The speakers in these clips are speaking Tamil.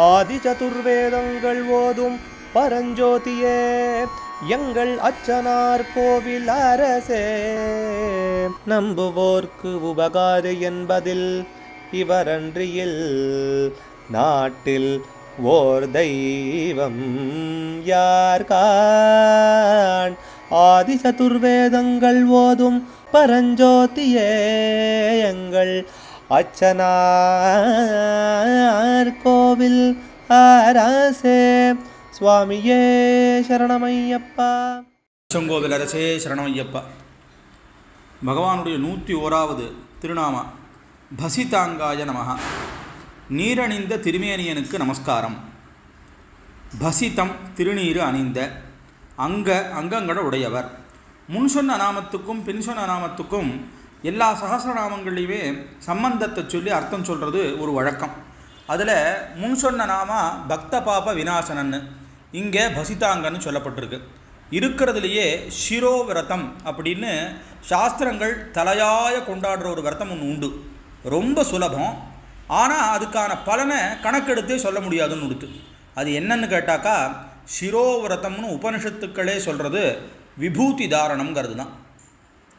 ஆதி சதுர்வேதங்கள் ஓதும் பரஞ்சோதியே எங்கள் அச்சனார் கோவில் அரசே. நம்புவோர்க்கு உபகாரி என்பதில் இவரன்றியில் நாட்டில் ஓர் தெய்வம் யார்கான். ஆதி சதுர்வேதங்கள் ஓதும் பரஞ்சோதியே எங்கள் அச்சனார் கோவில் அரசே. சுவாமியே சரணமையப்பா. செங்கோவில் அரசே சரணமையப்பா. பகவானுடைய 101வது திருநாமா பசிதாங்காய நமஹ. நீரணிந்த திருமேனியனுக்கு நமஸ்காரம். பசிதம் திருநீரு அணிந்த அங்கங்கள உடையவர். முன் சொன்ன நாமத்துக்கும் பின் சொன்ன நாமத்துக்கும் எல்லா சகசிரநாமங்களையுமே சம்பந்தத்தை சொல்லி அர்த்தம் சொல்கிறது ஒரு வழக்கம். அதில் முன் சொன்ன நாமா பக்த பாப விநாசனன்னு, இங்கே பசிதாங்கன்னு சொல்லப்பட்டிருக்கு. இருக்கிறதுலையே சிரோவிரதம் அப்படின்னு சாஸ்திரங்கள் தலையாய கொண்டாடுற ஒரு விரதம் ஒன்று உண்டு. ரொம்ப சுலபம், ஆனால் அதுக்கான பலனை கணக்கெடுத்தே சொல்ல முடியாதுன்னு உடுத்து. அது என்னன்னு கேட்டாக்கா, சிரோவிரதம்னு உபனிஷத்துக்களே சொல்கிறது விபூதி தாரணம்ங்கிறது தான்.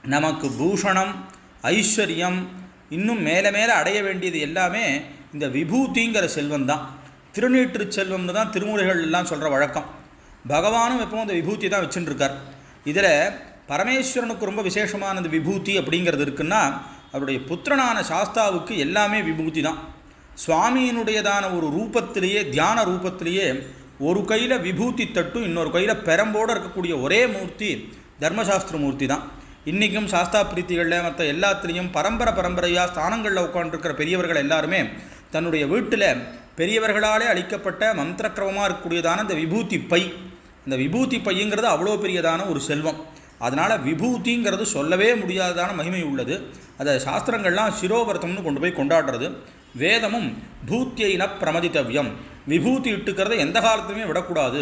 நமக்கு பூஷணம், ஐஸ்வர்யம், இன்னும் மேலே மேலே அடைய வேண்டியது எல்லாமே இந்த விபூதிங்கிற செல்வம் தான். திருநீற்று செல்வம்னு தான் திருமுறைகள் எல்லாம் சொல்கிற வழக்கம். பகவானும் எப்பவும் அந்த விபூதி தான் வச்சுட்டுருக்கார். இதில் பரமேஸ்வரனுக்கு ரொம்ப விசேஷமானது விபூதி அப்படிங்கிறது இருக்குன்னா, அவருடைய புத்திரனான சாஸ்தாவுக்கு எல்லாமே விபூதி தான். சுவாமியினுடையதான ஒரு ரூபத்திலேயே, தியான ரூபத்திலேயே, ஒரு கையில் விபூதி தட்டும் இன்னொரு கையில் பெரம்போடு இருக்கக்கூடிய ஒரே மூர்த்தி தர்மசாஸ்திர மூர்த்தி தான். இன்றைக்கும் சாஸ்தா பிரீத்திகளில் மற்ற எல்லாத்துலேயும் பரம்பரையாக ஸ்தானங்களில் உட்காந்துருக்கிற பெரியவர்கள் எல்லாருமே தன்னுடைய வீட்டில் பெரியவர்களாலே அளிக்கப்பட்ட மந்திரக்கிரமமாக இருக்கக்கூடியதான இந்த விபூதி பை, இந்த விபூதி பைங்கிறது அவ்வளோ பெரியதான ஒரு செல்வம். அதனால் விபூதிங்கிறது சொல்லவே முடியாததான மகிமை உள்ளது. அதை சாஸ்திரங்கள்லாம் சிரோவர்த்தம்னு கொண்டு போய் கொண்டாடுறது. வேதமும் பூத்தியின பிரமதித்தவ்யம், விபூதி இட்டுக்கிறத எந்த காலத்துலையுமே விடக்கூடாது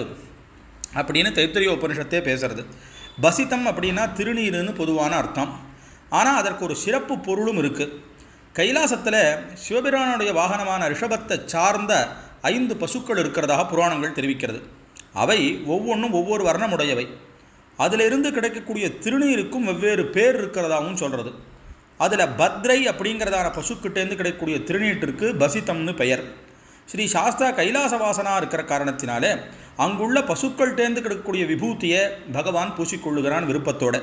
அப்படின்னு தைத்திரிய உபனிஷத்தே பேசுறது. பசிதம் அப்படின்னா திருநீருன்னு பொதுவான அர்த்தம். ஆனால் அதற்கு ஒரு சிறப்பு பொருளும் இருக்குது. கைலாசத்தில் சிவபிரானுடைய வாகனமான ரிஷபத்தை சார்ந்த 5 பசுக்கள் இருக்கிறதாக புராணங்கள் தெரிவிக்கிறது. அவை ஒவ்வொன்றும் ஒவ்வொரு வர்ணமுடையவை. அதிலிருந்து கிடைக்கக்கூடிய திருநீருக்கும் வெவ்வேறு பேர் இருக்கிறதாகவும் சொல்கிறது. அதில் பத்ரை அப்படிங்கிறதான பசுக்கிட்டேருந்து கிடைக்கக்கூடிய திருநீட்டிற்கு பசிதம்னு பெயர். ஸ்ரீ சாஸ்தா கைலாசவாசனாக இருக்கிற காரணத்தினாலே அங்குள்ள பசுக்கள்கிட்டேருந்து கிடைக்கக்கூடிய விபூதியை பகவான் பூசிக்கொள்ளுகிறான் விருப்பத்தோடு.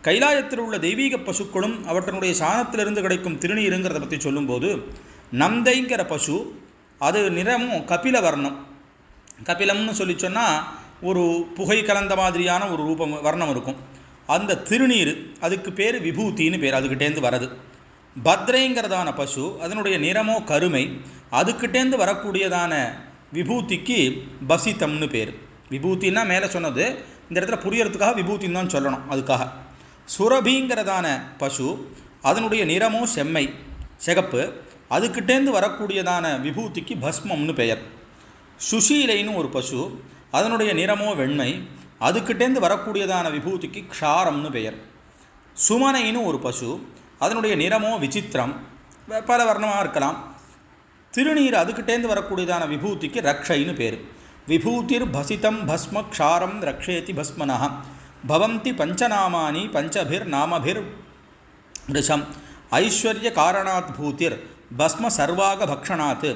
கைலாயத்தில் உள்ள தெய்வீக பசுக்களும் அவற்றினுடைய சாணத்திலிருந்து கிடைக்கும் திருநீருங்கிறத பற்றி சொல்லும்போது, நந்தைங்கிற பசு, அது நிறமும் கபில வர்ணம். கபிலம்னு சொல்லி சொன்னால் ஒரு புகை கலந்த மாதிரியான ஒரு ரூபம் வர்ணம் இருக்கும். அந்த திருநீர் அதுக்கு பேர் விபூதின்னு பேர், அதுக்கிட்டேருந்து வரது. பத்ரைங்கிறதான பசு, அதனுடைய நிறமோ கருமை, அதுக்கிட்டேருந்து வரக்கூடியதான விபூதிக்கு பசிதம்னு பேர். விபூத்தின்னா மேலே சொன்னது, இந்த இடத்துல புரியறதுக்காக விபூத்தின்னு தான் சொல்லணும். அதுக்காக சுரபிங்கிறதான பசு, அதனுடைய நிறமோ செம்மை சிகப்பு, அதுக்கிட்டேருந்து வரக்கூடியதான விபூதிக்கு பஸ்மம்னு பெயர். சுஷீலைன்னு ஒரு பசு, அதனுடைய நிறமோ வெண்மை, அதுக்கிட்டேருந்து வரக்கூடியதான விபூதிக்கு க்ஷாரம்னு பெயர். சுமனைன்னு ஒரு பசு, அதனுடைய நிறமோ விசித்திரம், பல வர்ணமாக இருக்கலாம். திருநீர் அதுக்கிட்டேருந்து வரக்கூடியதான விபூதிக்கு ரக்ஷைன்னு பேர். விபூதிர் பசிதம் பஸ்ம க்ஷாரம் ரக்ஷேதி பஸ்மனஹ பவந்தி பஞ்சநாமானி பஞ்சபிர் நாமபிர் ரிஷம் ஐஸ்வர்ய காரணாத் பூதிர் பஸ்ம சர்வாக பக்ஷணாத்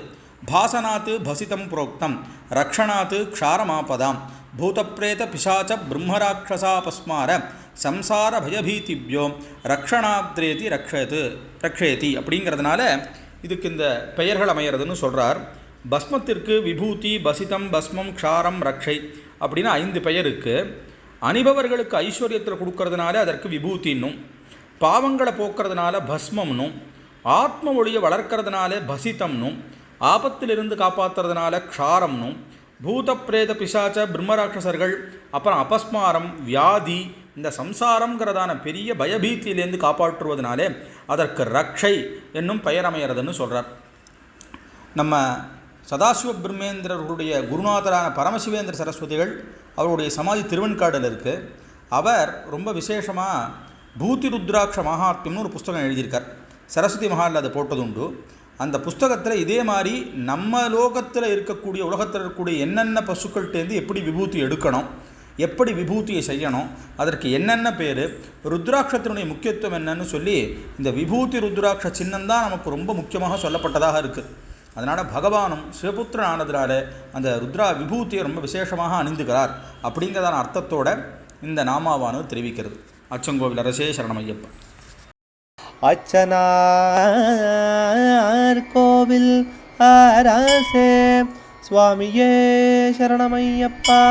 பாசனாத் பசிதம் புரோக்தம் ரக்ஷணாத் க்ஷாரமாபதாம் பூதப்ரேத பிசாச்ச பிரம்மராட்சசாபஸ்மார சம்சார பயபீதிப்யோ ரக்ஷணாத்ரேதி ரக்ஷேதி அப்படிங்கிறதுனால இதுக்கு இந்த பெயர்கள் அமையிறதுன்னு சொல்கிறார். பஸ்மத்திற்கு விபூதி, பசிதம், பஸ்மம், க்ஷாரம், ரக்ஷை அப்படின்னு 5 பெயர் இருக்குது. அணிபவர்களுக்கு ஐஸ்வர்யத்தில் கொடுக்கறதுனால அதற்கு விபூத்தின்னும், பாவங்களை போக்குறதுனால பஸ்மம்னும், ஆத்ம ஒளியை வளர்க்கறதுனால பசிதம்னும், ஆபத்திலிருந்து காப்பாற்றுறதுனால க்ஷாரம்னும், பூத பிரேத பிசாச்ச பிரம்மராட்சசர்கள், அப்புறம் அபஸ்மாரம், வியாதி, இந்த சம்சாரங்கிறதான பெரிய பயபீத்தியிலேருந்து காப்பாற்றுவதனாலே அதற்கு ரக்ஷை என்னும் பெயர் அமையிறதுன்னு சொல்கிறார். நம்ம சதாசிவ பிரம்மேந்திரர்களுடைய குருநாதரான பரமசிவேந்திர சரஸ்வதிகள் அவருடைய சமாதி திருவெண்காடில் இருக்குது. அவர் ரொம்ப விசேஷமாக பூதி ருத்ராட்ச மகாத்மியம்னு ஒரு புஸ்தகம் எழுதியிருக்கார். சரஸ்வதி மகாலில் அதை போட்டதுண்டு. அந்த புஸ்தகத்தில் இதே மாதிரி நம்ம லோகத்தில் இருக்கக்கூடிய உலகத்தில் இருக்கக்கூடிய என்னென்ன பசுக்கள்கிட்டேருந்து எப்படி விபூதி எடுக்கணும், எப்படி விபூதியை செய்யணும், அதற்கு என்னென்ன பேர், ருத்ராட்சத்தினுடைய முக்கியத்துவம் என்னன்னு சொல்லி இந்த விபூதி ருத்ராட்ச சின்னம்தான் நமக்கு ரொம்ப முக்கியமாக சொல்லப்பட்டதாக இருக்குது. அதனால் பகவானும் சிவபுத்திரன் ஆனதுனால அந்த ருத்ரா விபூதியை ரொம்ப விசேஷமாக அணிந்துகிறார் அப்படிங்கிறதான அர்த்தத்தோட இந்த நாமாவானது தெரிவிக்கிறது. அச்சங்கோவில் அரசே சரணமையப்பா. அச்சனார் கோவில் அரசே சுவாமியே சரணமையப்பா.